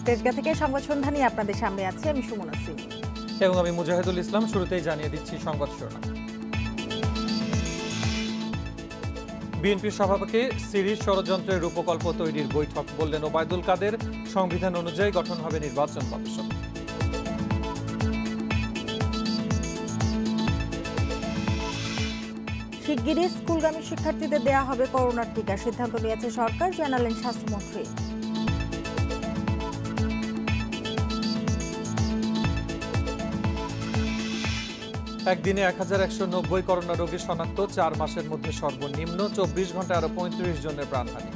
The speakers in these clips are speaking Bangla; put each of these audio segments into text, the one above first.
তেজগাঁ থেকে সংবাদ সন্ধ্যা নিয়ে আপনাদের সামনে আছি আমি সুমনা সিং এবং আমি মুজাহিদুল ইসলাম। শুরুতেই জানিয়ে দিচ্ছি সংবাদ শিরোনাম। বিএনপির সভাপতি সিরিজ ষড়যন্ত্রের রূপকল্প তৈরির বৈঠক, বললেন ওবায়দুল কাদের। সংবিধান অনুযায়ী গঠন হবে নির্বাচন কমিশন। শিগগিরই স্কুলগামী শিক্ষার্থীদের দেয়া হবে করোনার টিকা, সিদ্ধান্ত নিয়েছে সরকার, জানালেন স্বাস্থ্যমন্ত্রী। একদিনে 1190 করোনা রোগী শনাক্ত, 4 মাসের মধ্যে সর্বনিম্ন। 24 ঘন্টায় আরো 35 জনের প্রাণহানি।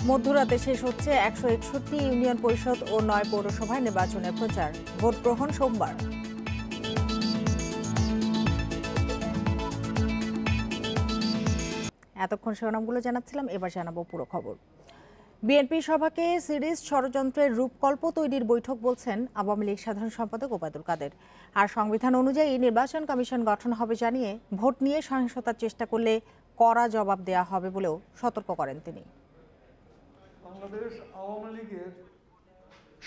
মধ্যরাতে শেষ হচ্ছে 161 ইউনিয়ন পরিষদ ও 9 পৌরসভায় নির্বাচনের প্রচার, ভোট গ্রহণ সোমবার। এতক্ষণ শিরোনামগুলো জানাচ্ছিলাম, এবার জানাবো পুরো খবর। বিএনপি সভাকে সিরিজ ষড়যন্ত্রের রূপকল্প তৈরির বৈঠক, বলছেন আওয়ামী লীগ সাধারণ সম্পাদক ওবায়দুল কাদের। আর সংবিধান অনুযায়ী নির্বাচন কমিশন গঠন হবে জানিয়ে ভোট নিয়ে সহিংসতার চেষ্টা করলে কড়া জবাব দেওয়া হবে বলেও সতর্ক করেন তিনি।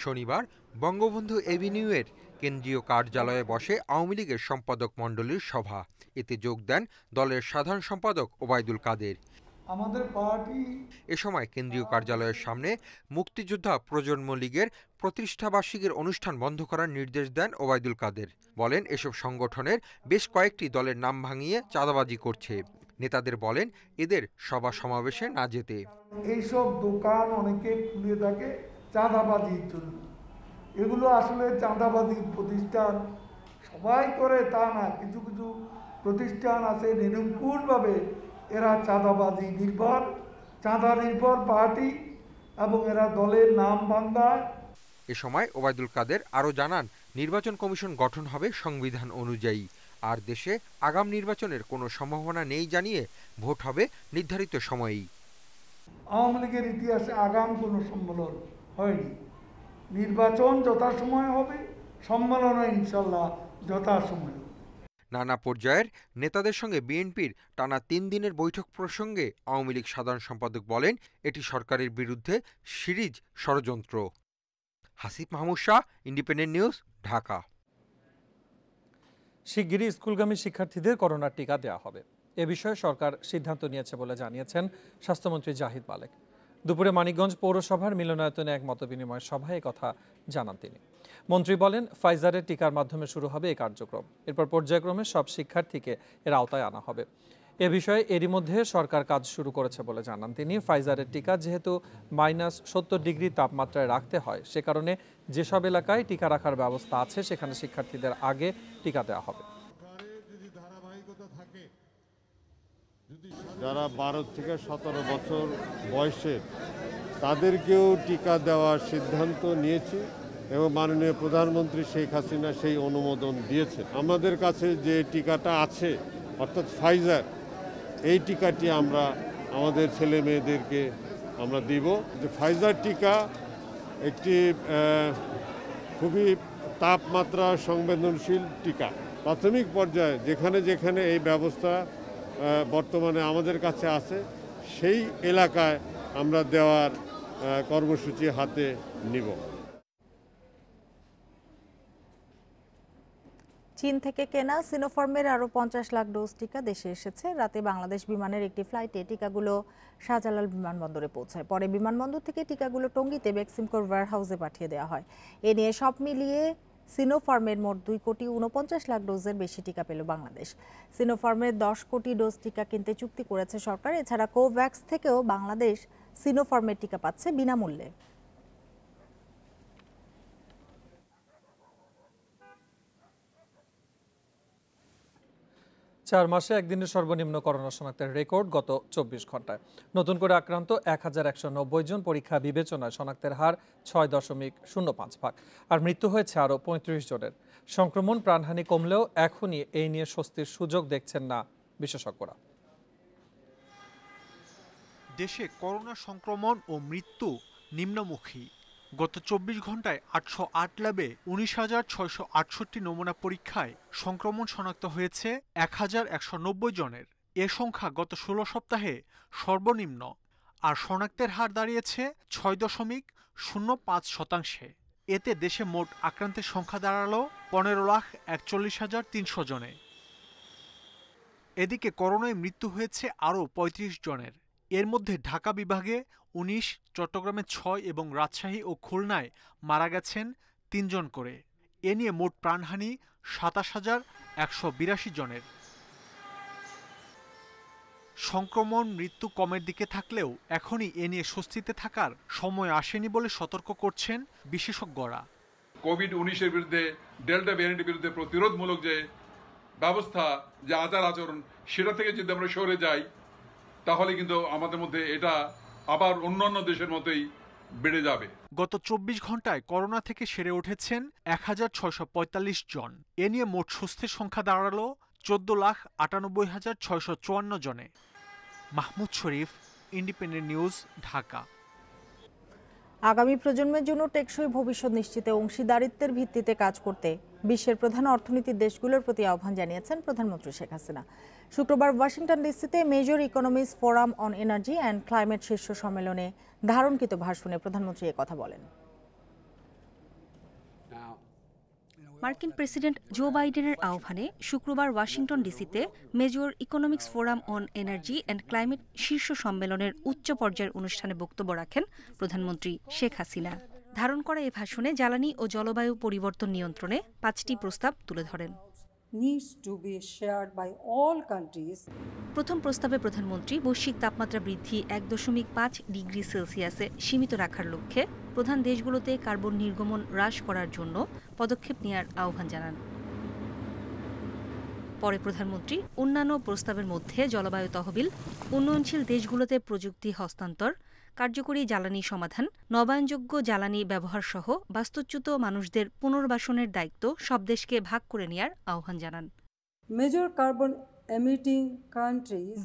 শনিবার বঙ্গবন্ধু এভিনিউয়ের কেন্দ্রীয় কার্যালয়ে বসে আওয়ামী লীগের সম্পাদক মণ্ডলীর সভা। এতে যোগ দেন দলের সাধারণ সম্পাদক ওবায়দুল কাদের। এ সময় কেন্দ্রীয় কার্যালয়ের সামনে মুক্তিযোদ্ধা প্রজন্ম লীগের প্রতিষ্ঠাবার্ষিকীর অনুষ্ঠান বন্ধ করার নির্দেশ দেন ওবায়দুল কাদের। বলেন, এসব সংগঠনের বেশ কয়েকটি দলের নাম ভাঙিয়ে চাঁদাবাজি করছে। নেতাদের বলেন, এদের সভা সমাবেশে না যেতে। এইসব দোকান অনেকে খুলে থাকে চাঁদাবাজির জন্য। এগুলো আসলে চাঁদাবাজির প্রতিষ্ঠান সবাই করে তা না, কিছু কিছু প্রতিষ্ঠান আছে নিরঙ্কুশভাবে এরা চাঁদাবাজি নির্ভর, চাঁদা নির্ভর পার্টি, এবং এরা দলের নাম ভাঙায়। এ সময় ওবায়দুল কাদের আরও জানান, নির্বাচন কমিশন গঠন হবে সংবিধান অনুযায়ী। আর দেশে আগাম নির্বাচনের কোনো সম্ভাবনা নেই জানিয়ে ভোট হবে নির্ধারিত সময়েই। আওয়ামী লীগের ইতিহাসে আগাম কোনো সম্মেলন হয়নি। নির্বাচন যথাসময়ে হবে, সম্মেলনও ইনশাল্লাহ যথাসময়ে। নানা পর্যায়ের নেতাদের সঙ্গে বিএনপির টানা 3 দিনের বৈঠক প্রসঙ্গে আওয়ামী লীগ সাধারণ সম্পাদক বলেন, এটি সরকারের বিরুদ্ধে সিরিজ ষড়যন্ত্র। Hasif Mahmud Shah, independent news, Dhaka. শিগগিরই স্কুলগামী শিক্ষার্থীদের করোনার টিকা দেওয়া হবে, এ বিষয়ে সরকার সিদ্ধান্ত নিয়েছে বলে জানিয়েছেন স্বাস্থ্যমন্ত্রী জাহিদ মালেক। দুপুরে মানিকগঞ্জ পৌরসভার মিলনায়তনে এক মতবিনিময় সভায় কথা জানান তিনি। মন্ত্রী বলেন, ফাইজারের টিকার মাধ্যমে শুরু হবে এই কার্যক্রম। এরপর পর্যায়ক্রমে সব শিক্ষার্থীকে এর আওতায় আনা হবে। এ বিষয়ে এরই মধ্যে সরকার কাজ শুরু করেছে বলে জানান তিনি। ফাইজারের টিকা যেহেতু -70 ডিগ্রি তাপমাত্রায় রাখতে হয়, সে কারণে যেসব এলাকায় টিকা রাখার ব্যবস্থা আছে সেখানে শিক্ষার্থীদের আগে টিকা দেওয়া হবে। যারা 12 থেকে 17 বছর বয়সের তাদেরকেও টিকা দেওয়ার সিদ্ধান্ত নিয়েছি এবং মাননীয় প্রধানমন্ত্রী শেখ হাসিনা সেই অনুমোদন দিয়েছে। আমাদের কাছে যে টিকাটা আছে অর্থাৎ ফাইজার, এই টিকাটি আমরা আমাদের ছেলে মেয়েদেরকে আমরা দিব। যে ফাইজার টিকা একটি খুবই তাপমাত্রা সংবেদনশীল টিকা। প্রাথমিক পর্যায়ে যেখানে যেখানে এই ব্যবস্থা বর্তমানে আমাদের কাছে আছে সেই এলাকায় আমরা দেওয়ার কর্মসূচি হাতে নিব। চীন থেকে কেনা সিনোফার্মের আরও 50 লাখ ডোজ টিকা দেশে এসেছে। রাতে বাংলাদেশ বিমানের একটি ফ্লাইটে টিকাগুলো শাহজালাল বিমানবন্দরে পৌঁছায়। পরে বিমানবন্দর থেকে টিকাগুলো টঙ্গীতে বেক্সিমকোর ওয়্যারহাউসে পাঠিয়ে দেওয়া হয়। এ নিয়ে সব মিলিয়ে সিনোফার্মের মোট 2.49 লাখ ডোজের বেশি টিকা পেল বাংলাদেশ। সিনোফার্মের 10 কোটি ডোজ টিকা কিনতে চুক্তি করেছে সরকার। এছাড়া কোভ্যাক্স থেকেও বাংলাদেশ সিনোফার্মের টিকা পাচ্ছে বিনামূল্যে। 4 মাসে একদিনের সর্বনিম্ন করোনা শনাক্তের রেকর্ড গত 24 ঘন্টায়। নতুন করে আক্রান্ত 1190 জন, পরীক্ষা বিবেচনায় শনাক্তের হার 6.05%। আর মৃত্যু হয়েছে আরও 35 জনের। সংক্রমণ প্রাণহানি কমলেও এখনই এই নিয়ে স্বস্তির সুযোগ দেখছেন না বিশেষজ্ঞরা। দেশে করোনা সংক্রমণ ও মৃত্যু নিম্নমুখী। গত 24 ঘন্টায় 808 ল্যাবে 19,668 নমুনা পরীক্ষায় সংক্রমণ শনাক্ত হয়েছে 1190 জনের। এ সংখ্যা গত ১৬ সপ্তাহে সর্বনিম্ন, আর শনাক্তের হার দাঁড়িয়েছে ৬.০৫%। এতে দেশে মোট আক্রান্তের সংখ্যা দাঁড়ালো ১৫,৪১,৩০০ জনে। এদিকে করোনায় মৃত্যু হয়েছে আরও ৩৫ জনের। এর মধ্যে ঢাকা বিভাগে ১৯, চট্টগ্রামে ৬ এবং রাজশাহী ও খুলনায় মারা গেছেন ৩ জন করে। এ নিয়ে মোট প্রাণহানি ২৭,১৮২ জনের। সংক্রমণ মৃত্যু কমের দিকে থাকলেও এখনই এ নিয়ে স্বস্তিতে থাকার সময় আসেনি বলে সতর্ক করছেন বিশেষজ্ঞরা। কোভিড-১৯-এর বিরুদ্ধে, ডেল্টা ভ্যারিয়েন্টের বিরুদ্ধে প্রতিরোধমূলক যে ব্যবস্থা, যে আচরণ, সেটা থেকে যদি আমরা সরে যাই তাহলে কিন্তু আমাদের মধ্যে এটা আবার অন্যান্য দেশের মতোই বেড়ে যাবে। গত ২৪ ঘন্টায় করোনা থেকে সেরে উঠেছেন ১,৬৪৫ জন। এ নিয়ে মোট সুস্থের সংখ্যা দাঁড়ালো ১৪,৯৮,৬৫৪ জনে। মাহমুদ শরীফ, ইন্ডিপেন্ডেন্ট নিউজ, ঢাকা। আগামী প্রজন্মের জন্য টেকসই ভবিষ্যৎ নিশ্চিতে অংশীদারিত্বের ভিত্তিতে কাজ করতে বিশ্বের প্রধান অর্থনীতির দেশগুলোর প্রতি আহ্বান জানিয়েছেন প্রধানমন্ত্রী শেখ হাসিনা। শুক্রবার ওয়াশিংটন ডিসিতে major economies forum on energy and climate শীর্ষ সম্মেলনে ধারণকৃত ভাষণে প্রধানমন্ত্রী একথা বলেন। মার্কিন প্রেসিডেন্ট জো বাইডেনের আহ্বানে শুক্রবার ওয়াশিংটন ডিসিতে major economics forum on energy and climate শীর্ষ সম্মেলনের উচ্চ পর্যায়ের অনুষ্ঠানে বক্তব্য রাখেন প্রধানমন্ত্রী শেখ হাসিনা। ধারণ করা এই ভাষণে জ্বালানি ও জলবায়ু পরিবর্তন নিয়ন্ত্রণে ৫টি প্রস্তাব তুলে ধরেন। প্রথম প্রস্তাবে প্রধানমন্ত্রী বৈশ্বিক তাপমাত্রা বৃদ্ধি ১.৫ ডিগ্রি সেলসিয়াসে সীমিত রাখার লক্ষ্যে প্রধান দেশগুলোতে কার্বন নির্গমন হ্রাস করার জন্য পদক্ষেপ নেওয়ার আহ্বান জানান। পরে প্রধানমন্ত্রী অন্যান্য প্রস্তাবের মধ্যে জলবায়ু তহবিল, উন্নয়নশীল দেশগুলোতে প্রযুক্তি হস্তান্তর, কার্যকরী জ্বালানি সমাধান, নবায়নযোগ্য জ্বালানি ব্যবহার সহ বাস্তুচ্যুত মানুষদের পুনর্বাসনের দায়িত্ব সব দেশকে ভাগ করে নেওয়ার আহ্বান জানান।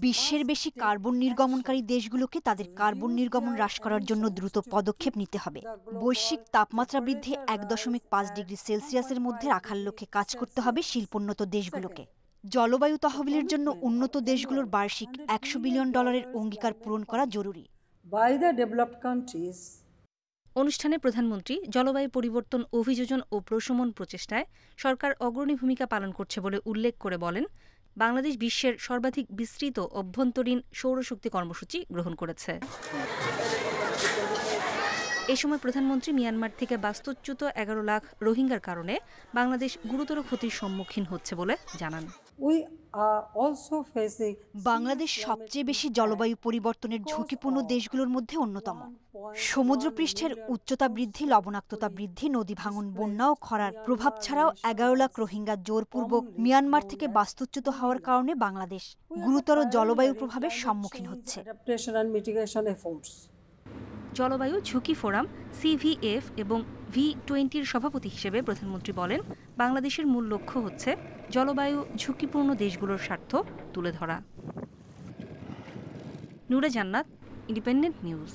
বিশ্বের বেশি কার্বন নির্গমনকারী দেশগুলোকে তাদের কার্বন নির্গমন হ্রাস করার জন্য দ্রুত পদক্ষেপ নিতে হবে। বৈশ্বিক তাপমাত্রা বৃদ্ধি ১.৫ ডিগ্রি সেলসিয়াসের মধ্যে রাখার লক্ষ্যে কাজ করতে হবে শিল্পোন্নত দেশগুলোকে। জলবায়ু তহবিলের জন্য উন্নত দেশগুলোর বার্ষিক $১০০ বিলিয়ন অঙ্গীকার পূরণ করা জরুরি। অনুষ্ঠানে প্রধানমন্ত্রী জলবায়ু পরিবর্তন অভিযোজন ও প্রশমন প্রচেষ্টায় সরকার অগ্রণী ভূমিকা পালন করছে বলে উল্লেখ করে বলেন, বাংলাদেশ বিশ্বের সর্বাধিক বিস্তৃত অভ্যন্তরীণ সৌরশক্তি কর্মসূচি গ্রহণ করেছে। এ সময় প্রধানমন্ত্রী মিয়ানমার থেকে বাস্তুচ্যুত ১১ লাখ রোহিঙ্গার কারণে বাংলাদেশ গুরুতর ক্ষতির সম্মুখীন হচ্ছে বলে জানান। বাংলাদেশ সবচেয়ে বেশি জলবায়ু পরিবর্তনের ঝুঁকিপূর্ণ দেশগুলোর মধ্যে অন্যতম। সমুদ্রপৃষ্ঠের উচ্চতা বৃদ্ধি, লবণাক্ততা বৃদ্ধি, নদী ভাঙন, বন্যা ও খরার প্রভাব ছাড়াও ১১ লাখ রোহিঙ্গা জোরপূর্বক মিয়ানমার থেকে বাস্তুচ্যুত হওয়ার কারণে বাংলাদেশ গুরুতর জলবায়ু প্রভাবের সম্মুখীন হচ্ছে। জলবায়ু ঝুঁকি ফোরাম CVF এবং V20-র সভাপতি হিসেবে প্রধানমন্ত্রী বলেন, বাংলাদেশের মূল লক্ষ্য হচ্ছে জলবায়ু ঝুঁকিপূর্ণ দেশগুলোর স্বার্থ তুলে ধরা। নূরে জান্নাত, ইন্ডিপেন্ডেন্ট নিউজ।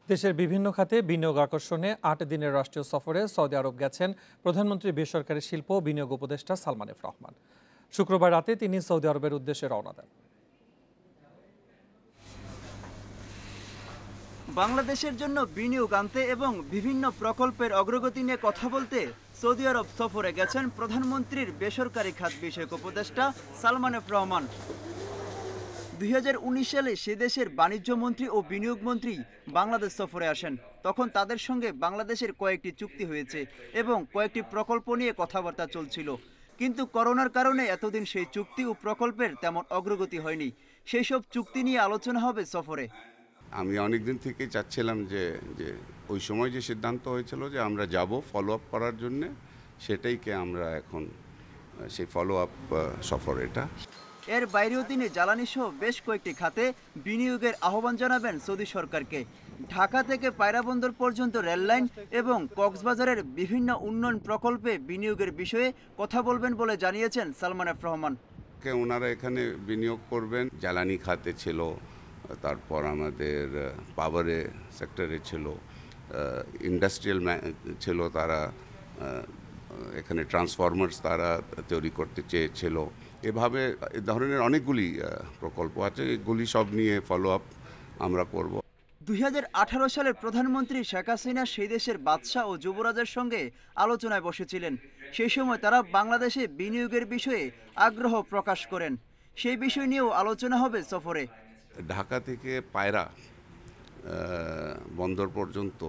দেশের বিভিন্ন খাতে বিনিয়োগ আকর্ষণে ৮ দিনের রাষ্ট্রীয় সফরে সৌদি আরব গেছেন প্রধানমন্ত্রী বেসরকারি শিল্প ও বিনিয়োগ উপদেষ্টা সালমান এফ রহমান। শুক্রবার রাতে তিনি সৌদি আরবের উদ্দেশ্যে রওনা দেন। বাংলাদেশের জন্য বিনিয়োগ আনতে এবং বিভিন্ন প্রকল্পের অগ্রগতি নিয়ে কথা বলতে সৌদি আরব সফরে গেছেন প্রধানমন্ত্রীর বেসরকারি খাত বিষয়ক উপদেষ্টা সালমান এফ রহমান। ২০১৯ সালে সে দেশের বাণিজ্য মন্ত্রী ও বিনিয়োগ মন্ত্রী বাংলাদেশ সফরে আসেন। তখন তাদের সঙ্গে বাংলাদেশের কয়েকটি চুক্তি হয়েছে এবং কয়েকটি প্রকল্প নিয়ে কথাবার্তা চলছিল, কিন্তু করোনার কারণে এতদিন সেই চুক্তি ও প্রকল্পের তেমন অগ্রগতি হয়নি। সেই সব চুক্তি নিয়ে আলোচনা হবে সফরে। আমি অনেকদিন থেকে চাচ্ছিলাম যে ওই সময় যে সিদ্ধান্ত হয়েছিল যে আমরা যাব ফলো আপ করার জন্য, সেটাইকে আমরা এখন সেই ফলো আপ সফর। এটা এর বাইরেও তিনি জ্বালানি সহ বেশ কয়েকটি খাতে বিনিয়োগের আহ্বান জানাবেন সৌদি সরকারকে। ঢাকা থেকে পায়রা বন্দর পর্যন্ত রেললাইন এবং কক্সবাজারের বিভিন্ন উন্নয়ন প্রকল্পে বিনিয়োগের বিষয়ে কথা বলবেন বলে জানিয়েছেন সালমান এফ রহমান। ওনারা এখানে বিনিয়োগ করবেন, জ্বালানি খাতে ছিল, তারপর আমাদের পাওয়ারে সেক্টরে ছিল, ইন্ডাস্ট্রিয়াল ছিল, তারা এখানে ট্রান্সফরমার্স তারা তৈরি করতে চেয়েছিল, এভাবে এ ধরনের অনেকগুলি প্রকল্প আছে, এগুলি সব নিয়ে ফলো আপ আমরা করব। 2018 সালের প্রধানমন্ত্রী শেখ হাসিনা সেই দেশের বাদশাহ ও যুবরাজের সঙ্গে আলোচনায় বসেছিলেন। সেই সময় তারা বাংলাদেশে বিনিয়োগের বিষয়ে আগ্রহ প্রকাশ করেন। সেই বিষয় নিয়েও আলোচনা হবে সফরে। ঢাকা থেকে পায়রা বন্দর পর্যন্ত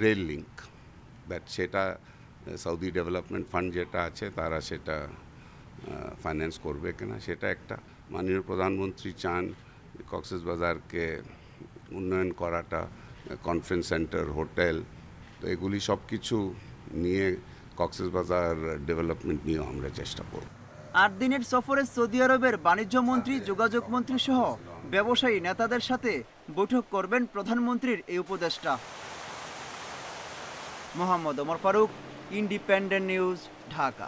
রেল লিঙ্ক, সেটা সৌদি ডেভেলপমেন্ট ফান্ড যেটা আছে তারা সেটা ফাইন্যান্স করবে কিনা, সেটা একটা। মাননীয় প্রধানমন্ত্রী চান কক্সবাজারকে উন্নয়ন করাটা, কনফারেন্স সেন্টার, হোটেল, তো এগুলি সব কিছু নিয়ে কক্সবাজার ডেভেলপমেন্ট নিয়েও আমরা চেষ্টা করব। 8 দিনের সফরে সৌদি আরবের বাণিজ্য মন্ত্রী, যোগাযোগ মন্ত্রী সহ ব্যবসায়ী নেতাদের সাথে বৈঠক করবেন প্রধানমন্ত্রীর এই উপদেষ্টা। Mohammad Omar Faruk, independent news, Dhaka.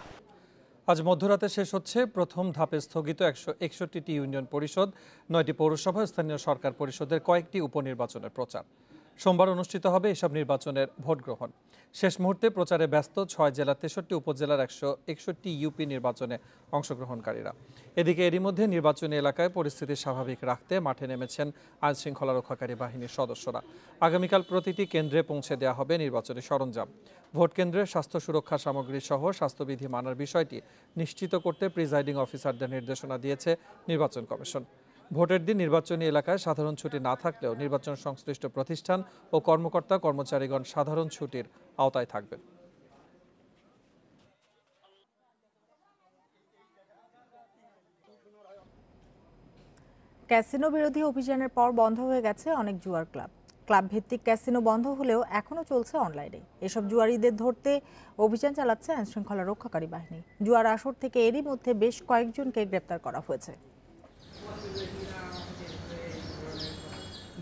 আজ মধ্যরাতে শেষ হচ্ছে প্রথম ধাপে স্থগিত 161টি ইউনিয়ন পরিষদ, 9টি পৌরসভা, স্থানীয় সরকার পরিষদের কয়েকটি উপনির্বাচনের প্রচার। সোমবার অনুষ্ঠিত হবে এসব নির্বাচনের ভোট গ্রহণ। শেষ মুহূর্তে প্রচারে ব্যস্ত 6 জেলা 63 উপজেলার 161টি ইউপি নির্বাচনে অংশগ্রহণকারীরা। এদিকে এরই মধ্যে নির্বাচনী এলাকায় পরিস্থিতি স্বাভাবিক রাখতে মাঠে নেমেছেন আইনশৃঙ্খলা রক্ষাকারী বাহিনীর সদস্যরা। আগামীকাল প্রতিটি কেন্দ্রে পৌঁছে দেওয়া হবে নির্বাচনী সরঞ্জাম। ভোট কেন্দ্রে স্বাস্থ্য সুরক্ষা সামগ্রী সহ স্বাস্থ্যবিধি মানার বিষয়টি নিশ্চিত করতে প্রিজাইডিং অফিসারদের নির্দেশনা দিয়েছে নির্বাচন কমিশন। ভোটের দিন নির্বাচনী এলাকায় সাধারণ ছুটি না থাকলেও নির্বাচন সংশ্লিষ্ট প্রতিষ্ঠান ও কর্মকর্তা কর্মচারীগণ সাধারণ ছুটির আওতায় থাকবেন। ক্যাসিনো বিরোধী অভিযানের পর বন্ধ হয়ে গেছে অনেক জুয়ার ক্লাব। ক্লাব ভিত্তিক ক্যাসিনো বন্ধ হলেও এখনও চলছে অনলাইনে। এসব জুয়ারিদের ধরতে অভিযান চালাচ্ছে আইনশৃঙ্খলা রক্ষাকারী বাহিনী। জুয়ার আসর থেকে এরই মধ্যে বেশ কয়েকজনকে গ্রেপ্তার করা হয়েছে।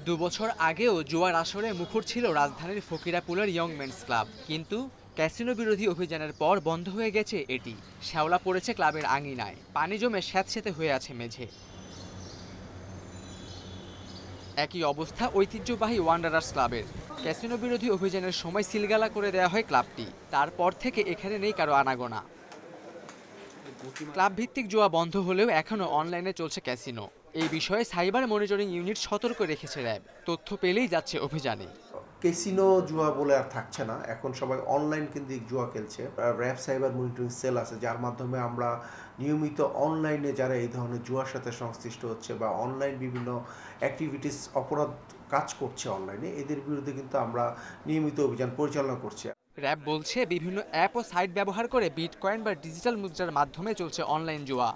2 বছর আগেও জুয়ার আসরে মুখর ছিল রাজধানীর ফকিরাপুলের ইয়ং মেন্স ক্লাব, কিন্তু ক্যাসিনো বিরোধী অভিযানের পর বন্ধ হয়ে গেছে এটি। শ্যাওলা পড়েছে ক্লাবের আঙিনায়, পানি জমে স্যাঁতসেঁতে হয়ে আছে মেঝে। একই অবস্থা ঐতিহ্যবাহী ওয়ান্ডারার্স ক্লাবের। ক্যাসিনো বিরোধী অভিযানের সময় সিলগালা করে দেওয়া হয় ক্লাবটি, তারপর থেকে এখানে নেই কারো আনাগোনা। ক্লাব ভিত্তিক জুয়া বন্ধ হলেও এখনও অনলাইনে চলছে ক্যাসিনো। এই বিষয়ে সাইবার মনিটরিং ইউনিট সতর্ক রেখেছে র্যাব। তথ্য পেলেই যাচ্ছে অভিযানে। ক্যাসিনো জুয়া বলে আর থাকছে না, এখন সবাই অনলাইন কেন্দ্রিক জুয়া খেলছে। র্যাব সাইবার মনিটরিং সেল আছে, যার মাধ্যমে আমরা নিয়মিত অনলাইনে যারা এই ধরনের জুয়ার সাথে সংশ্লিষ্ট হচ্ছে বা অনলাইন বিভিন্ন অ্যাক্টিভিটিস, অপরাধ কাজ করছে অনলাইনে, এদের বিরুদ্ধে কিন্তু আমরা নিয়মিত অভিযান পরিচালনা করছি। র্যাব বলছে বিভিন্ন অ্যাপ ও সাইট ব্যবহার করে বিটকয়েন বা ডিজিটাল মুদ্রার মাধ্যমে চলছে অনলাইন জুয়া।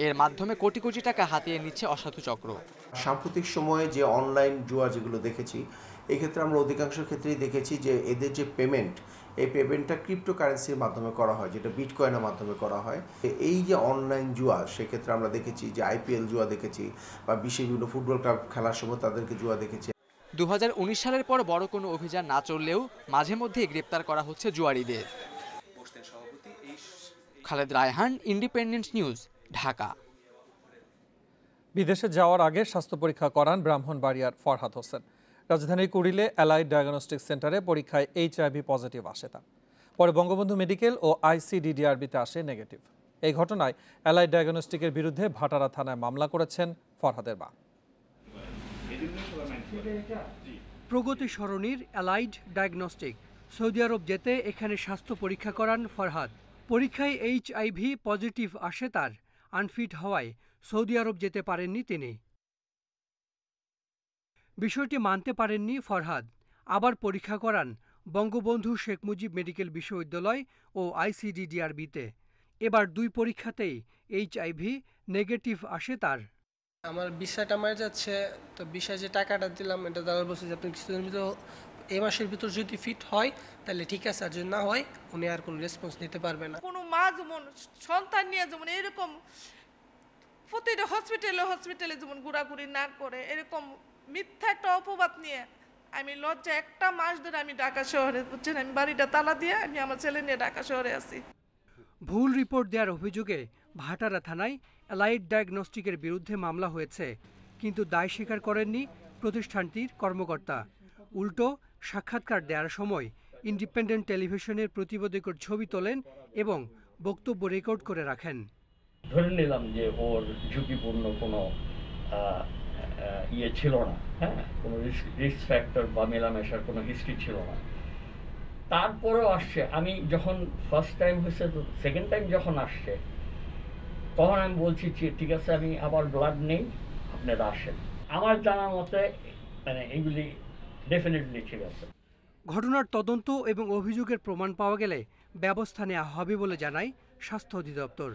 এর মাধ্যমে কোটি কোটি টাকা হাতিয়ে নিচ্ছে অসাধু চক্র। সাম্প্রতিক সময়ে যে অনলাইন জুয়া যেগুলো দেখেছি, এক্ষেত্রে আমরা অধিকাংশ ক্ষেত্রেই দেখেছি যে এদের যে পেমেন্ট, এই পেমেন্টটা ক্রিপ্টোকারেন্সির মাধ্যমে করা হয়, যেটা বিটকয়েনের মাধ্যমে করা হয়। এই যে অনলাইন জুয়া, সেক্ষেত্রে আমরা দেখেছি যে আইপিএল জুয়া দেখেছি বা বিশ্বের বিভিন্ন ফুটবল ক্লাব খেলার সময় তাদেরকে জুয়া দেখেছি। 2019 সালের পর বড় কোনো অভিযান না চললেও মাঝে মধ্যেই গ্রেপ্তার করা হচ্ছে জুয়ারিদের। Khaled Raihan, independent news, Dhaka. বিদেশে যাওয়ার আগে স্বাস্থ্য পরীক্ষা করান ব্রাহ্মণবাড়িয়ার ফরহাদ হোসেন। রাজধানীর কুড়িলে অ্যালাইড ডায়াগনস্টিক সেন্টারে পরীক্ষায় HIV পজিটিভ আসে তার। পরে বঙ্গবন্ধু মেডিকেল ও ICDDRBতে আসে নেগেটিভ। এই ঘটনায় অ্যালাইড ডায়াগনস্টিকের বিরুদ্ধে ভাটারা থানায় মামলা করেছেন ফরহাদের মা। প্রগতি সরণির অ্যালাইড ডায়াগনস্টিক সৌদি আরব যেতে এখানে স্বাস্থ্য পরীক্ষা করান ফরহাদ। পরীক্ষায় HIV পজিটিভ আসে তার। আনফিট হওয়ায় সৌদি আরব যেতে পারেননি তিনি। বিষয়টি মানতে পারেননি ফরহাদ। আবার পরীক্ষা করান বঙ্গবন্ধু শেখ মুজিব মেডিকেল বিশ্ববিদ্যালয় ও ICDDRBতে। এবার 2 পরীক্ষাতেই HIV নেগেটিভ আসে তার। আমার ভিসাটা মারা যাচ্ছে, তো ভিসা যে টাকাটা দিলাম এটা দেওয়ার বলছে যে আপনি কিছুদিনের ভিতর, এই মাসের ভিতর যদি ফিট হয় তাহলে ঠিক আছে, আর যদি না হয় উনি আর কোনো রেসপন্স নিতে পারবে না। কোনো মা যেমন সন্তান নিয়ে যেমন এরকম প্রতিটা হসপিটালে যেমন ঘোরাঘুরি না করে, এরকম মিথ্যা একটা অপবাদ নিয়ে আমি লজ্জা 1 মাস ধরে আমি ঢাকা শহরে, বুঝছেন, আমি বাড়িটা তালা দিয়ে আমি আমার ছেলে নিয়ে ঢাকা শহরে আছি। ভুল রিপোর্ট দেওয়ার অভিযোগে ভাটারা থানায় অ্যালাইড ডায়াগনস্টিকের বিরুদ্ধে মামলা হয়েছে, কিন্তু দায় স্বীকার করেননি প্রতিষ্ঠানটির কর্মকর্তা। উল্টো সাক্ষাৎকার দেওয়ার সময় ইন্ডিপেন্ডেন্ট টেলিভিশনের প্রতিবেদকের ছবি তোলেন এবং বক্তব্য রেকর্ড করে রাখেন। ধরে নিলাম যে ওর ঝুঁকিপূর্ণ কোনো ইয়ে ছিল না, হ্যাঁ, কোনো রিস্ক ফ্যাক্টর বা মেলামেশার কোনো হিস্ট্রি ছিল না, তারপরেও আসছে। আমি যখন ফার্স্ট টাইম হয়েছে, তো সেকেন্ড টাইম যখন আসছে তখন আমি বলছি ঠিক আছে, আমি আবার ব্লাড নেই, আপনারা আসেন। আমার জানা মতে মানে এগুলি ডেফিনেটলি ঠিক আছে। ঘটনার তদন্ত এবং অভিযোগের প্রমাণ পাওয়া গেলে ব্যবস্থা নেওয়া হবে বলে জানায় স্বাস্থ্য অধিদপ্তর।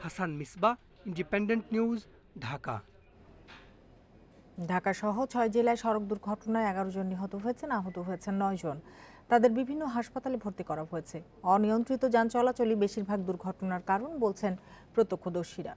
Hasan Misbah, independent news, Dhaka. ঢাকা সহ 6 জেলায় সড়ক দুর্ঘটনায় 11 জন নিহত হয়েছেন, আহত হয়েছেন 9 জন। তাদের বিভিন্ন হাসপাতালে ভর্তি করা হয়েছে। অনিয়ন্ত্রিত যান চলাচলই বেশিরভাগ দুর্ঘটনার কারণ বলছেন প্রত্যক্ষদর্শীরা।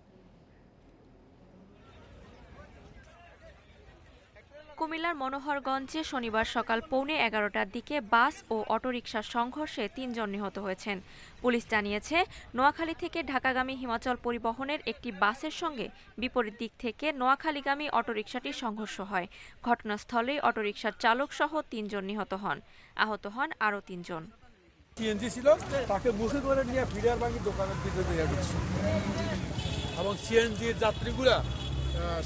কুমিল্লার মনোহরগঞ্জে শনিবার সকাল 11:15টার দিকে বাস ও অটোরিকশার সংঘর্ষে 3 জন নিহত হয়েছেন। পুলিশ জানিয়েছে, নোয়াখালী থেকে ঢাকাগামী হিমাচল পরিবহনের একটি বাসের সঙ্গে বিপরীত দিক থেকে নোয়াখালীগামী অটোরিকশাটির সংঘর্ষ হয়। ঘটনাস্থলেই অটোরিকশার চালক সহ 3 জন নিহত হন। আহত হন আরও 3 জন। সিএনজি ছিল, তাকে মুখে করে নিয়ে ফিরিয়ার বাকি দোকানের দিকে দিয়ে দিচ্ছে এবং সিএনজির যাত্রীগুলা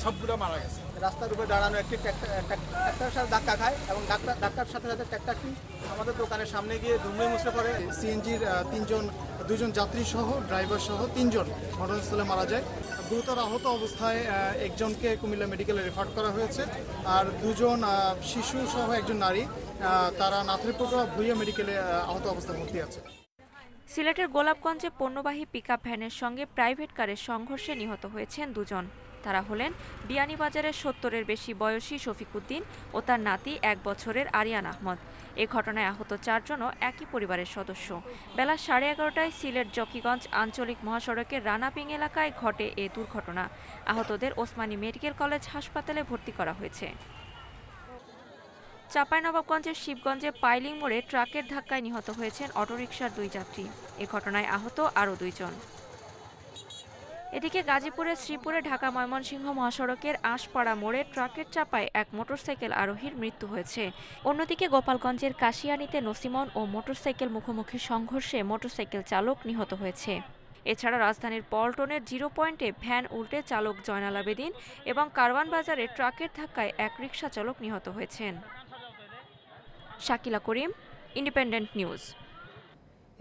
সবগুলা মারা গেছে। রাস্তার উপরে দাঁড়ানো একটি ট্রাক্টরের সাথে ধাক্কা খায় এবং ধাক্কার সাথে সাথে ট্রাক্টরটি আমাদের দোকানের সামনে গিয়ে দুমড়ে মুচড়ে পড়ে। সিএনজির 2জন যাত্রী সহ ড্রাইভার সহ 3 জন ঘটনাস্থলে মারা যায়। গুরুতর আহত অবস্থায় একজনকে কুমিল্লা মেডিকেলে রেফার করা হয়েছে, আর 2 জন শিশু সহ একজন নারী, তারা নাথরিপুরা ভুইয়া মেডিকেলে আহত অবস্থায় ভর্তি আছে। সিলেটের গোলাপগঞ্জে পণ্যবাহী পিকআপ ভ্যানের সঙ্গে প্রাইভেট কারের সংঘর্ষে নিহত হয়েছেন 2 জন। তারা হলেন বিয়ানীবাজারের 70-এর বেশি বয়সী শফিকুদ্দিন ও তার নাতি 1 বছরের আরিয়ান আহমদ। এ ঘটনায় আহত 4 জনও একই পরিবারের সদস্য। বেলা 11:30টায় সিলেট জকিগঞ্জ আঞ্চলিক মহাসড়কের রানাপিং এলাকায় ঘটে এ দুর্ঘটনা। আহতদের ওসমানী মেডিকেল কলেজ হাসপাতালে ভর্তি করা হয়েছে। চাঁপাইনবাবগঞ্জের শিবগঞ্জে পাইলিং মোড়ে ট্রাকের ধাক্কায় নিহত হয়েছেন অটোরিকশার 2 যাত্রী। এ ঘটনায় আহত আরও 2 জন। এদিকে গাজীপুরের শ্রীপুরে ঢাকা ময়মনসিংহ মহাসড়কের আশপাড়া মোড়ে ট্রাকের চাপায় এক মোটরসাইকেল আরোহীর মৃত্যু হয়েছে। অন্যদিকে গোপালগঞ্জের কাশিয়ানীতে নসিমন ও মোটরসাইকেল মুখোমুখি সংঘর্ষে মোটরসাইকেল চালক নিহত হয়েছে। এছাড়া রাজধানীর পল্টনের 0 পয়েন্টে ভ্যান উল্টে চালক জয়নাল আবেদিন এবং কারওয়ান বাজারে ট্রাকের ধাক্কায় এক রিকশা চালক নিহত হয়েছেন। শাকিলা করিম, ইন্ডিপেন্ডেন্ট নিউজ।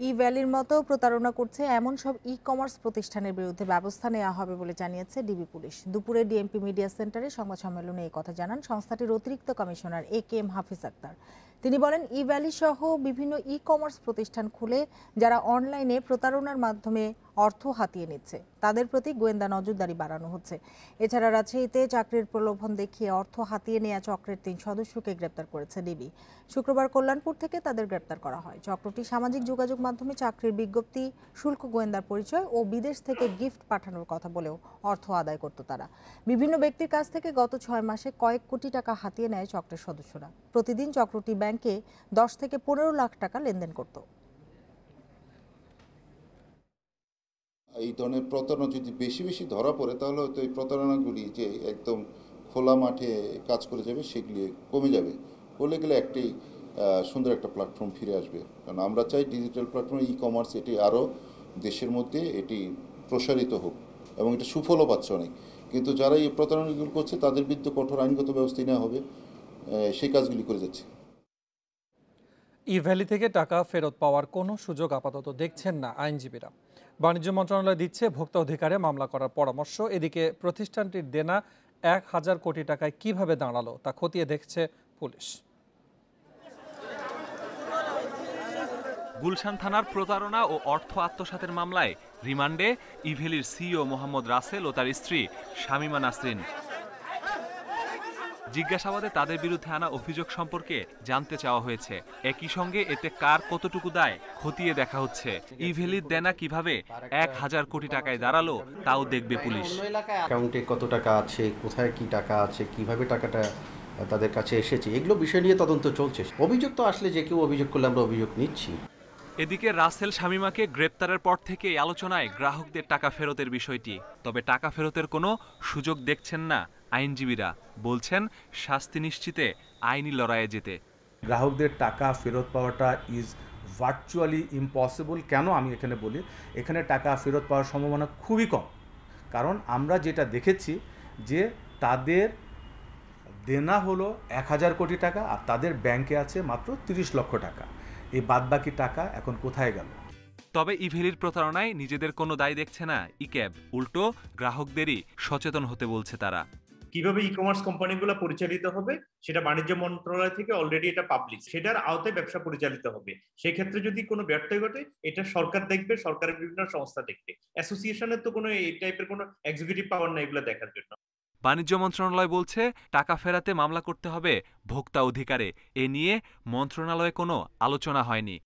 ই-ভ্যালির মতো প্রতারণা করছে এমন সব ই-কমার্স প্রতিষ্ঠানের বিরুদ্ধে ব্যবস্থা নেওয়া হবে বলে জানিয়েছে ডিবি পুলিশ। দুপুরে ডিএমপি মিডিয়া সেন্টারে সংবাদ সম্মেলনে এই কথা জানান সংস্থাটির অতিরিক্ত কমিশনার AK-M হাফিজ আক্তার। তিনি বলেন, ই-ভ্যালি সহ বিভিন্ন ই-কমার্স প্রতিষ্ঠান খুলে যারা অনলাইনে প্রতারণার মাধ্যমে অর্থ হাতিয়ে নিচ্ছে তাদের প্রতি গোয়েন্দা নজরদারি বাড়ানো হচ্ছে। এছাড়া রাজশাহীতে চাকরির প্রলোভন দেখিয়ে অর্থ হাতিয়ে নেওয়া চক্রের 3 সদস্যকে গ্রেপ্তার করেছে ডিবি। শুক্রবার কল্যাণপুর থেকে তাদের গ্রেপ্তার করা হয়। চক্রটি সামাজিক যোগাযোগ মাধ্যমে চাকরির বিজ্ঞপ্তি, শুল্ক গোয়েন্দার পরিচয় ও বিদেশ থেকে গিফট পাঠানোর কথা বলেও অর্থ আদায় করত তারা। বিভিন্ন ব্যক্তির কাছ থেকে গত 6 মাসে কয়েক কোটি টাকা হাতিয়ে নেয় চক্রের সদস্যরা। প্রতিদিন চক্রটি ব্যাংকে 10 থেকে 15 লাখ টাকা লেনদেন করত। এই ধরনের প্রতারণা যদি বেশি বেশি ধরা পড়ে তাহলে হয়তো এই প্রতারণাগুলি যে একদম খোলা মাঠে কাজ করে যাবে সেগুলি কমে যাবে। বলে গেলে একটি সুন্দর একটা প্ল্যাটফর্ম ফিরে আসবে। কারণ আমরা চাই ডিজিটাল প্ল্যাটফর্ম ই-কমার্স এটি আরও দেশের মধ্যে এটি প্রসারিত হোক এবং এটা সুফলও পাচ্ছে অনেক। কিন্তু যারা এই প্রতারণাগুলো করছে তাদের বিরুদ্ধে কঠোর আইনগত ব্যবস্থা নেওয়া হবে, সেই কাজগুলি করে যাচ্ছে। ই-ভ্যালি থেকে টাকা ফেরত পাওয়ার কোনো সুযোগ আপাতত দেখছেন না আইনজীবীরা। বাণিজ্য মন্ত্রণালয় দিচ্ছে ভোক্তা অধিকারে মামলা করার পরামর্শ। এদিকে প্রতিষ্ঠানটির দেনা 1000 কোটি টাকায় কিভাবে দাঁড়ালো তা খতিয়ে দেখছে পুলিশ। গুলশান থানার প্রতারণা ও অর্থ আত্মসাতের মামলায় রিমান্ডে ই-ভ্যালির সিইও মোহাম্মদ রাসেল ও তার স্ত্রী শামিমা নাসরিন। জিজ্ঞাসাবাদে তাদের বিরুদ্ধে আনা অভিযোগ সম্পর্কে জানতে চাওয়া হয়েছে। একই সঙ্গে এতে কার কতটুকু দায় খতিয়ে দেখা হচ্ছে। ই-ভ্যালির দেনা কিভাবে 1000 কোটি টাকায় দাঁড়ালো তাও দেখবে পুলিশ। অ্যাকাউন্টে কত টাকা আছে, কোথায় কি টাকা আছে, কিভাবে টাকাটা তাদের কাছে এসেছে, এগুলো বিষয় নিয়ে তদন্ত চলছে। অভিযোগ তো আসলে যে কেউ অভিযোগ করলে আমরা অভিযোগ নিচ্ছি। এদিকে রাসেল শামিমাকে গ্রেপ্তারের পর থেকে আলোচনায় গ্রাহকদের টাকা ফেরতের বিষয়টি। তবে টাকা ফেরতের কোনো সুযোগ দেখছেন না আইনজীবীরা। বলছেন শাস্তি নিশ্চিতে আইনি লড়াইয়ে যেতে। গ্রাহকদের টাকা ফেরত পাওয়াটা ইজ ভার্চুয়ালি ইম্পসিবল। কেন আমি এখানে বলি, এখানে টাকা ফেরত পাওয়ার সম্ভাবনা খুবই কম, কারণ আমরা যেটা দেখেছি যে তাদের দেনা হলো 1000 কোটি টাকা আর তাদের ব্যাংকে আছে মাত্র 30 লক্ষ টাকা। এই বাদবাকি টাকা এখন কোথায় গেল? তবে ইভেলির প্রতারণায় নিজেদের কোনো দায় দেখছে না ইক্যাব, উল্টো গ্রাহকদেরই সচেতন হতে বলছে তারা। কিভাবে ই কমার্স কোম্পানিগুলো পরিচালিত হবে সেটা বাণিজ্য মন্ত্রণালয় থেকে অলরেডি এটা পাবলিক, সেটার আওতায় ব্যবসা পরিচালিত হবে। সেই ক্ষেত্রে যদি কোনো ব্যর্থ ঘটে এটা সরকার দেখবে, সরকারের বিভিন্ন সংস্থা দেখবে। অ্যাসোসিয়েশনের তো কোনো এই টাইপের কোনো এক্সিকিউটিভ পাওয়ার নেই এগুলো দেখার জন্য। বাণিজ্য মন্ত্রণালয় বলছে টাকা ফেরাতে মামলা করতে হবে ভোক্তা অধিকারে। এ নিয়ে মন্ত্রণালয়ে কোনো আলোচনা হয়নি।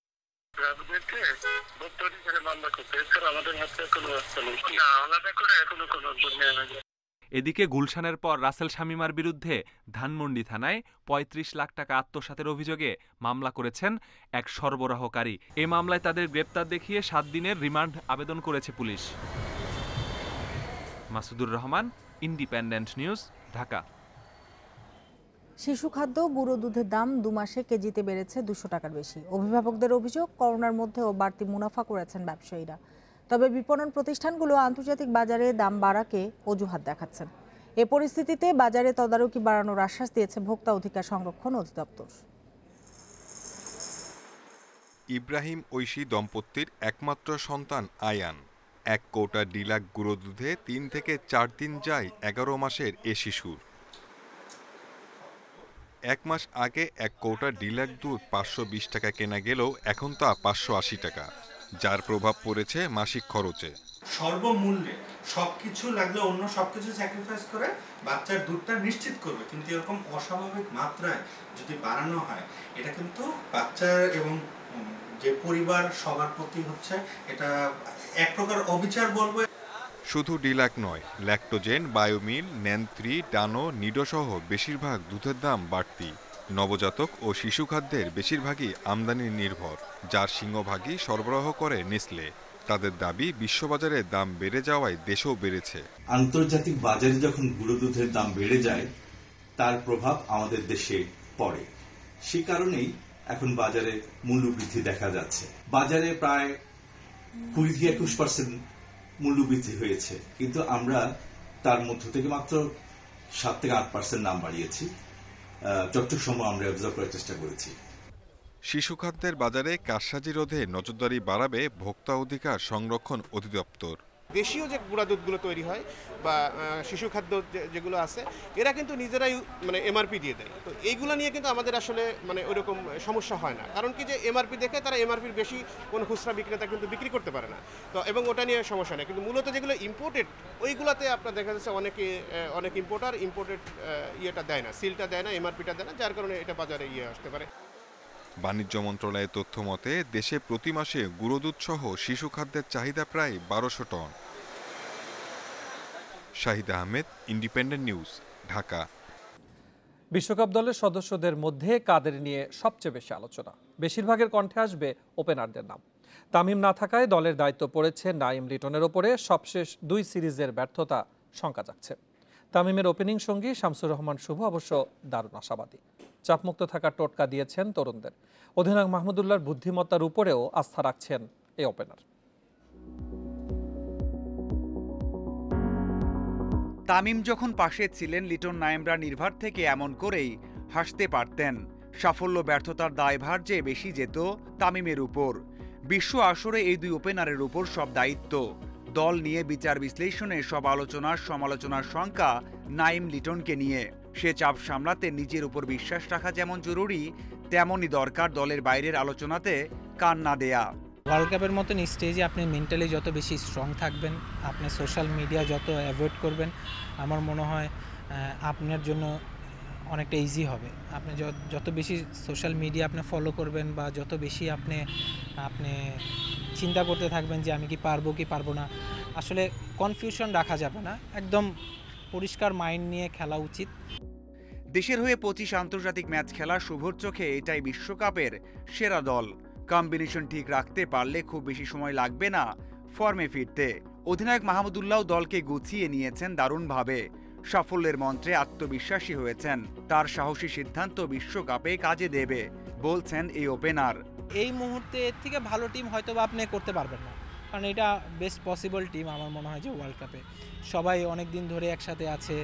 এদিকে গুলশানের পর রাসেল শামীমার বিরুদ্ধে ধানমন্ডি থানায় ৩৫ লাখ টাকা আত্মসাতের অভিযোগে মামলা করেছেন এক সরবরাহকারী। এ মামলায় তাদের গ্রেপ্তার দেখিয়ে ৭ দিনের রিমান্ড আবেদন করেছে police. Masudur Rahman, independent news, Dhaka. শিশু খাদ্য গুঁড়ো দুধের দাম 2 মাসে কেজিতে বেড়েছে 200 টাকার বেশি। অভিভাবকদের অভিযোগ, করোনার মধ্যেও বাড়তি মুনাফা করেছেন ব্যবসায়ীরা। তবে বিপণন প্রতিষ্ঠানগুলো আন্তর্জাতিক বাজারে দাম বাড়াকে অজুহাত দেখাচ্ছেন। এ পরিস্থিতিতে বাজারে তদারকি বাড়ানোর আশ্বাস দিয়েছে ভোক্তা অধিকার সংরক্ষণ অধিদপ্তর। ইব্রাহিম ঐশী দম্পতির একমাত্র সন্তান আয়ান। 1 কৌটা ডিলাক গুঁড়ো দুধে 3 থেকে 4 দিন যায় 11 মাসের এ শিশুর। 1 মাস আগে 1 কৌটা ডিলাক দুধ 520 টাকা কেনা গেলেও এখন তা 580 টাকা, যার প্রভাব পড়েছে মাসিক খরচে। সর্বমূল্যে সবকিছু লাগলে অন্য সবকিছু স্যাক্রিফাইস করে বাচ্চার দুধটা নিশ্চিত করবে, কিন্তু এরকম অস্বাভাবিক মাত্রায় যদি বাড়ানো হয় এটা কিন্তু বাচ্চা এবং যে পরিবার সবার প্রতি হচ্ছে এটা এক প্রকার অবিচার বলবো। শুধু ডিলাক নয়, ল্যাক্টোজেন, বায়োমিল, ন্যান3, ডানো, নিডো সহ বেশিরভাগ দুধের দাম বাড়তি। নবজাতক ও শিশু খাদ্যের বেশিরভাগই আমদানি নির্ভর, যার সিংহভাগই সরবরাহ করে নেসলে। তাদের দাবি, বিশ্ববাজারে দাম বেড়ে যাওয়ায় দেশেও বেড়েছে। আন্তর্জাতিক বাজারে যখন গুঁড়ো দুধের দাম বেড়ে যায় তার প্রভাব আমাদের দেশে পড়ে। সে কারণেই এখন বাজারে মূল্যবৃদ্ধি দেখা যাচ্ছে। বাজারে প্রায় 20-21% মূল্যবৃদ্ধি হয়েছে, কিন্তু আমরা তার মধ্য থেকে মাত্র 7-8% দাম বাড়িয়েছি। যতটুকু সম্ভব আমরা অবজার্ভ করার চেষ্টা করেছি। শিশু খাদ্যের বাজারে কারসাজি রোধে নজরদারি বাড়াবে ভোক্তা অধিকার সংরক্ষণ অধিদপ্তর। দেশীয় যে গুঁড়া দুধগুলো তৈরি হয় বা শিশু খাদ্য যেগুলো আছে এরা কিন্তু নিজেরাই মানে এমআরপি দিয়ে দেয়। তো এইগুলো নিয়ে কিন্তু আমাদের আসলে মানে ওইরকম সমস্যা হয় না, কারণ কি যে এমআরপি দেখে তারা এমআরপির বেশি কোনো খুচরা বিক্রেতা কিন্তু বিক্রি করতে পারে না, তো এবং ওটা নিয়ে সমস্যা নেই। কিন্তু মূলত যেগুলো ইম্পোর্টেড ওইগুলোতে আপনার দেখা যাচ্ছে অনেক ইম্পোর্টেড ইয়েটা দেয় না, সিলটা দেয় না, এমআরপিটা দেয় না, যার কারণে এটা বাজারে আসতে পারে। বাণিজ্য মন্ত্রণালয়ের তথ্য মতে দেশে প্রতি মাসে গুঁড়ো দুধ সহ শিশু খাদ্যের চাহিদা প্রায় 1200 ton. Shahid Ahmed, independent news, Dhaka. বিশ্বকাপ দলের সদস্যদের মধ্যে কাদের নিয়ে সবচেয়ে বেশি আলোচনা? বেশিরভাগের কণ্ঠে আসবে ওপেনারদের নাম। তামিম না থাকায় দলের দায়িত্ব পড়েছে নাইম লিটনের ওপরে। সবশেষ 2 সিরিজের ব্যর্থতা শঙ্কা যাচ্ছে। তামিমের ওপেনিং সঙ্গী শামসুর রহমান শুভ অবশ্য দারুণ আশাবাদী। চাপমুক্ত থাকার টোটকা দিয়েছেন তরুণদের। অধিনায়ক মাহমুদুল্লাহর বুদ্ধিমত্তার উপরেও আস্থা রাখছেন এই ওপেনার। তামিম যখন পাশে ছিলেন লিটন নাইমরা নির্ভার থেকে এমন করেই হাসতে পারতেন। সাফল্য ব্যর্থতার দায়ভার যে বেশি যেত তামিমের উপর। বিশ্ব আসরে এই 2 ওপেনারের উপর সব দায়িত্ব। দল নিয়ে বিচার বিশ্লেষণে সব আলোচনার সমালোচনার শঙ্কা নাইম লিটনকে নিয়ে। সে চাপ সামলাতে নিজের উপর বিশ্বাস রাখা যেমন জরুরি, তেমনই দরকার দলের বাইরের আলোচনাতে কান না দেয়া। ওয়ার্ল্ড কাপের মতন স্টেজে আপনি মেন্টালি যত বেশি স্ট্রং থাকবেন, আপনি সোশ্যাল মিডিয়া যত অ্যাভয়েড করবেন, আমার মনে হয় আপনার জন্য অনেকটা ইজি হবে। আপনি যত বেশি সোশ্যাল মিডিয়া আপনি ফলো করবেন বা যত বেশি আপনি চিন্তা করতে থাকবেন যে আমি কি পারবো কি পারবো না, আসলে কনফিউশন রাখা যাবে না। একদম পরিষ্কার মাইন্ড নিয়ে খেলা উচিত। দেশের হয়ে 25 আন্তর্জাতিক ম্যাচ খেলা শুভর চোখে এটাই বিশ্বকাপের সেরা দল। কম্বিনেশন ঠিক রাখতে পারলে খুব বেশি সময় লাগবে না ফর্মে ফিরতে। অধিনায়ক মাহমুদুল্লাহ দলকে গুছিয়ে নিয়েছেন দারুণভাবে। সাফল্যের মন্ত্রে আত্মবিশ্বাসী হয়েছেন। তার সাহসী সিদ্ধান্ত বিশ্বকাপে কাজে দেবে বলছেন এই ওপেনার। এই মুহূর্তে এর থেকে ভালো টিম হয়তো বা আপনি করতে পারবেন না, কারণ এটা বেস্ট পসিবল টিম আমার মনে হয় যে ওয়ার্ল্ড কাপে সবাই অনেক দিন ধরে একসাথে আছে,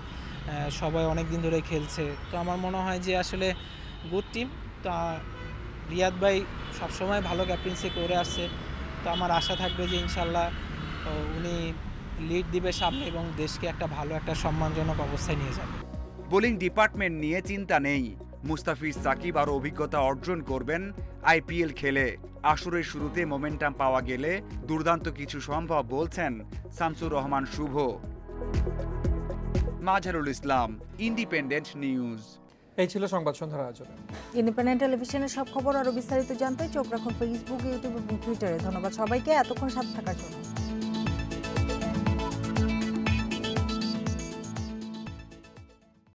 সবাই অনেক দিন ধরে খেলছে। তো আমার মনে হয় যে আসলে গুড টিম। তা রিয়াদ ভাই সবসময় ভালো ক্যাপ্টেন্সি করে আসছে, তো আমার আশা থাকবে যে ইনশাল্লাহ উনি লিড দিবে সামনে এবং দেশকে একটা ভালো একটা সম্মানজনক অবস্থায় নিয়ে যাবে। বোলিং ডিপার্টমেন্ট নিয়ে চিন্তা নেই, মুস্তাফিজ সাকিব আরও অভিজ্ঞতা অর্জন করবেন আইপিএল খেলে। আসরের শুরুতে মোমেন্টাম পাওয়া গেলে দুর্দান্ত কিছু সম্ভব বলছেন শামসুর রহমান শুভ। Mazharul Islam, independent news. এই ছিল সংবাদ সন্ধ্যার আয়োজন। ইন্ডিপেন্ডেন্ট টেলিভিশনের সব খবর আরও বিস্তারিত জানতে চোখ রাখুন ফেসবুক, ইউটিউব এবং টুইটারে। ধন্যবাদ সবাইকে এতক্ষণ সাথে থাকার জন্য।